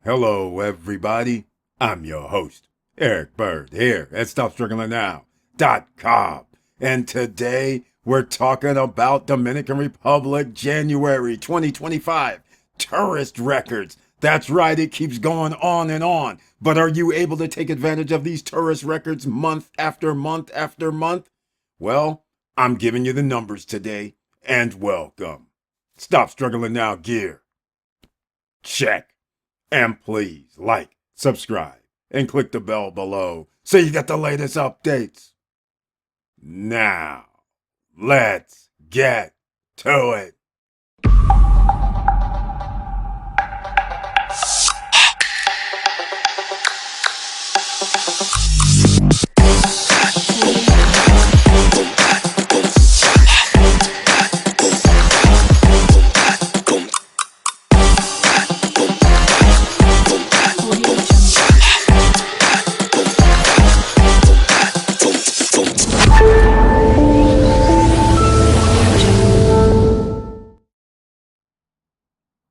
Hello, everybody. I'm your host, Eric Bird, here at StopStrugglingNow.com. And today we're talking about Dominican Republic January 2025 tourist records. That's right, it keeps going on and on. But are you able to take advantage of these tourist records month after month after month? Well, I'm giving you the numbers today, and welcome. Stop Struggling Now gear. Check. And please like, subscribe, and click the bell below so you get the latest updates. Now, let's get to it.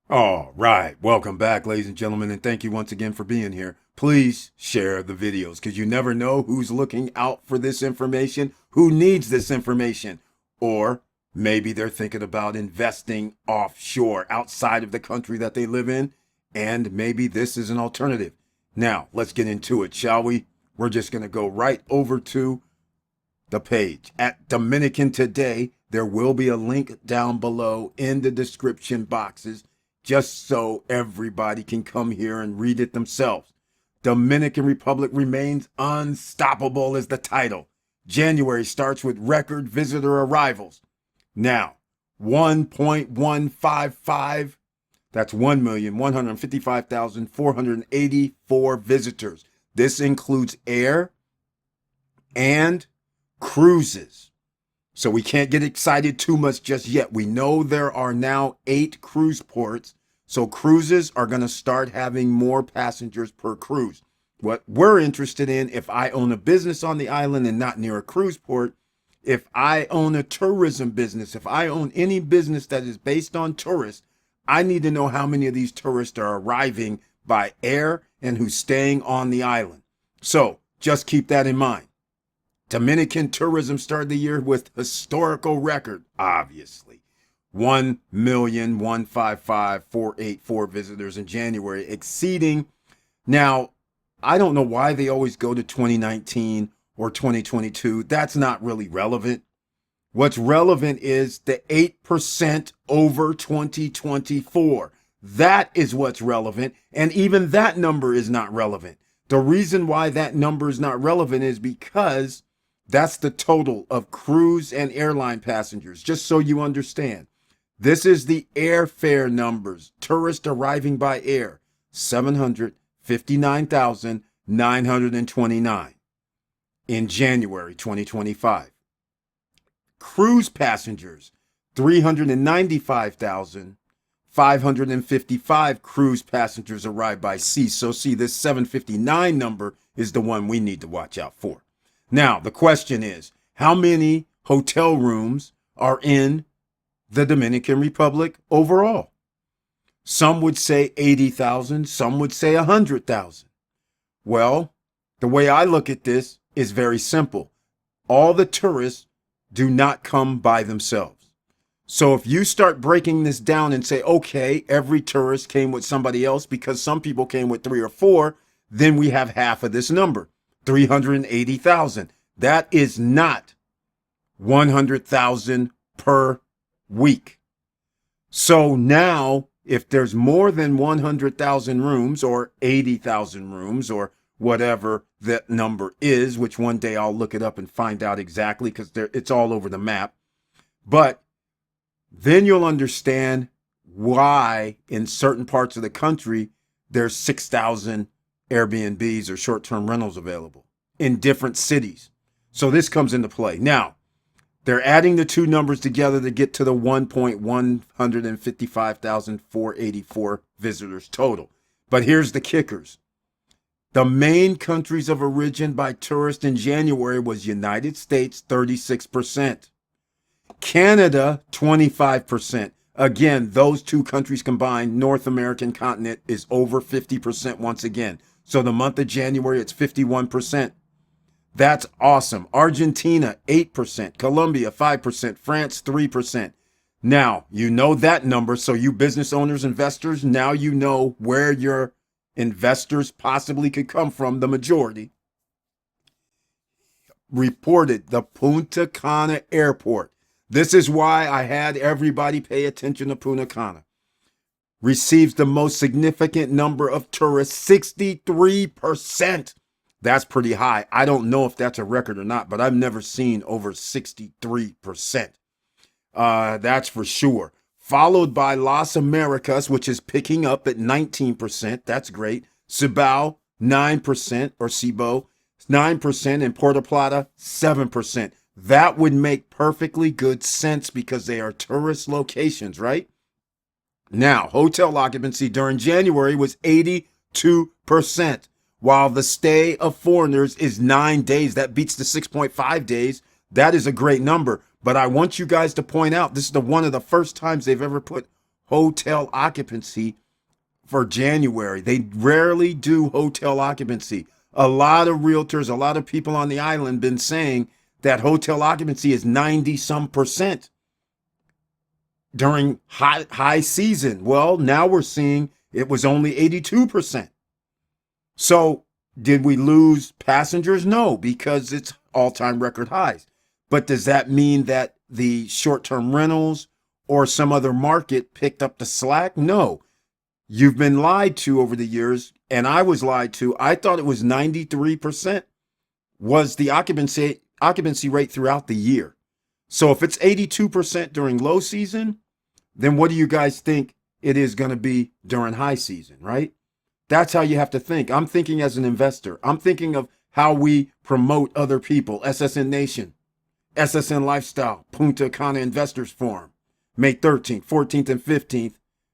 All right, welcome back, ladies and gentlemen, and thank you once again for being here. Please share the videos because you never know who's looking out for this information, who needs this information, or maybe they're thinking about investing offshore outside of the country that they live in, and maybe this is an alternative. Now, let's get into it, shall we? We're just going to go right over to the page at Dominican Today. There will be a link down below in the description boxes, just so everybody can come here and read it themselves. Dominican Republic remains unstoppable is the title. January starts with record visitor arrivals. Now, 1.155, that's 1,155,484 visitors. This includes air and cruises. So we can't get excited too much just yet. We know there are now 8 cruise ports. So cruises are going to start having more passengers per cruise. What we're interested in, if I own a business on the island and not near a cruise port, if I own a tourism business, if I own any business that is based on tourists, I need to know how many of these tourists are arriving by air and who's staying on the island. So just keep that in mind. Dominican tourism started the year with historical record, obviously. 1,155,484 visitors in January, exceeding. Now, I don't know why they always go to 2019 or 2022. That's not really relevant. What's relevant is the 8% over 2024. That is what's relevant. And even that number is not relevant. The reason why that number is not relevant is because that's the total of cruise and airline passengers, just so you understand. This is the airfare numbers. Tourists arriving by air, 759,929 in January 2025. Cruise passengers, 395,555 cruise passengers arrived by sea. So see, this 759 number is the one we need to watch out for. Now, the question is, how many hotel rooms are in the Dominican Republic overall? Some would say 80,000, some would say 100,000. Well, the way I look at this is very simple. All the tourists do not come by themselves. So if you start breaking this down and say, okay, every tourist came with somebody else because some people came with 3 or 4, then we have half of this number. 380,000. That is not 100,000 per week. So now, if there's more than 100,000 rooms or 80,000 rooms or whatever that number is, which one day I'll look it up and find out exactly because it's all over the map. But then you'll understand why in certain parts of the country there's 6,000 Airbnbs or short-term rentals available in different cities. So this comes into play. Now, they're adding the two numbers together to get to the 1,155,484 visitors total. But here's the kickers. The main countries of origin by tourists in January was United States, 36%. Canada, 25%. Again, those two countries combined, North American continent is over 50% once again. So the month of January, it's 51%. That's awesome. Argentina, 8%. Colombia, 5%. France, 3%. Now, you know that number. So you business owners, investors, now you know where your investors possibly could come from, the majority. Reported the Punta Cana airport. This is why I had everybody pay attention to Punta Cana. Receives the most significant number of tourists, 63%. That's pretty high. I don't know if that's a record or not, but I've never seen over 63%. That's for sure. Followed by Las Americas, which is picking up at 19%. That's great. Cibao, 9%, or Cibo, 9%, and Puerto Plata, 7%. That would make perfectly good sense because they are tourist locations, right? Now, hotel occupancy during January was 82%, while the stay of foreigners is 9 days. That beats the 6.5 days. That is a great number. But I want you guys to point out, this is one of the first times they've ever put hotel occupancy for January. They rarely do hotel occupancy. A lot of realtors, a lot of people on the island been saying that hotel occupancy is 90-some% during high season. Well, now we're seeing it was only 82%. So did we lose passengers? No, because it's all-time record highs. But does that mean that the short-term rentals or some other market picked up the slack? No. You've been lied to over the years, and I was lied to. I thought it was 93% was the occupancy rate throughout the year. So if it's 82% during low season, then what do you guys think it is going to be during high season, right? That's how you have to think. I'm thinking as an investor. I'm thinking of how we promote other people. SSN Nation, SSN Lifestyle, Punta Cana Investors Forum, May 13th, 14th, and 15th.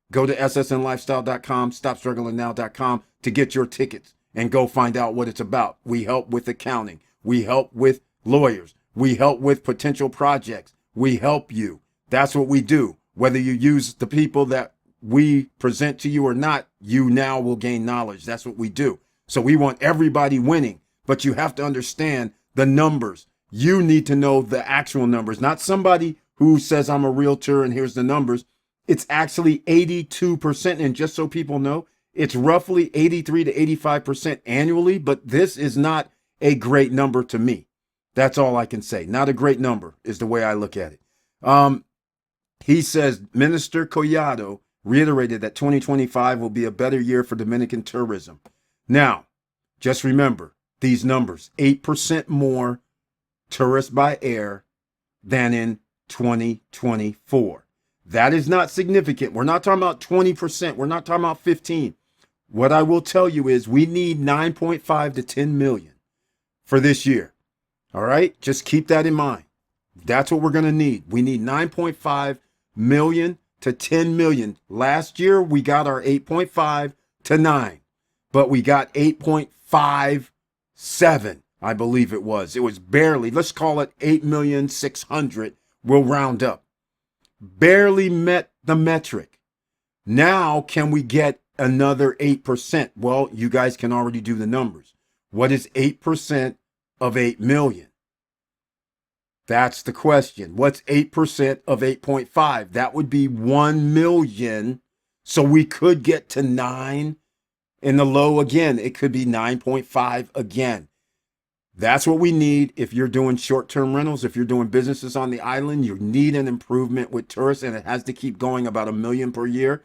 Go to ssnlifestyle.com, stopstrugglingnow.com to get your tickets and go find out what it's about. We help with accounting. We help with lawyers. We help with potential projects. We help you. That's what we do. Whether you use the people that we present to you or not, you now will gain knowledge. That's what we do. So we want everybody winning, but you have to understand the numbers. You need to know the actual numbers, not somebody who says I'm a realtor and here's the numbers. It's actually 82%. And just so people know, it's roughly 83 to 85% annually, but this is not a great number to me. That's all I can say. Not a great number is the way I look at it. He says Minister Collado reiterated that 2025 will be a better year for Dominican tourism. Now, just remember these numbers, 8% more tourists by air than in 2024. That is not significant. We're not talking about 20%. We're not talking about 15. What I will tell you is we need 9.5 to 10 million for this year. All right? Just keep that in mind. That's what we're going to need. We need 9.5 million to 10 million. Last year, we got our 8.5 to 9, but we got 8.57, I believe it was. It was barely, let's call it 8,600,000. We'll round up. Barely met the metric. Now, can we get another 8%? Well, you guys can already do the numbers. What is 8% of 8 million? That's the question. What's 8% of 8.5? That would be 1 million. So we could get to 9 in the low again. It could be 9.5 again. That's what we need if you're doing short-term rentals. If you're doing businesses on the island, you need an improvement with tourists, and it has to keep going about 1 million per year,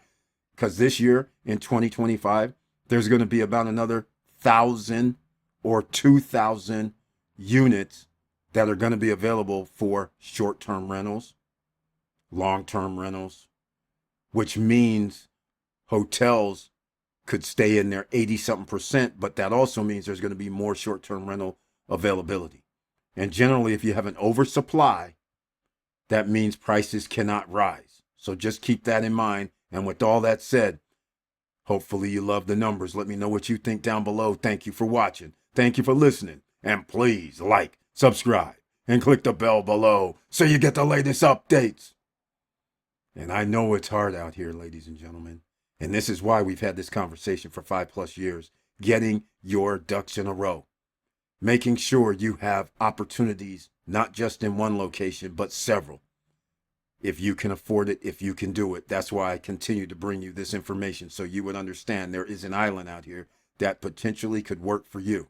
because this year in 2025, there's going to be about another 1,000 or 2,000 units that are going to be available for short-term rentals, long-term rentals, which means hotels could stay in there 80-something%, but that also means there's going to be more short-term rental availability. And generally, if you have an oversupply, that means prices cannot rise. So just keep that in mind. And with all that said, hopefully you love the numbers. Let me know what you think down below. Thank you for watching. Thank you for listening. And please like, subscribe, and click the bell below so you get the latest updates. And I know it's hard out here, ladies and gentlemen. And this is why we've had this conversation for 5+ years, getting your ducks in a row, making sure you have opportunities, not just in one location, but several. If you can afford it, if you can do it. That's why I continue to bring you this information so you would understand there is an island out here that potentially could work for you.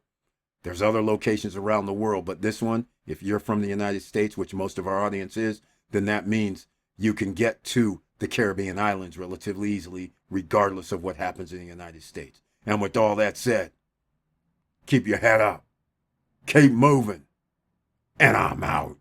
There's other locations around the world, but this one, if you're from the United States, which most of our audience is, then that means you can get to the Caribbean islands relatively easily, regardless of what happens in the United States. And with all that said, keep your head up, keep moving, and I'm out.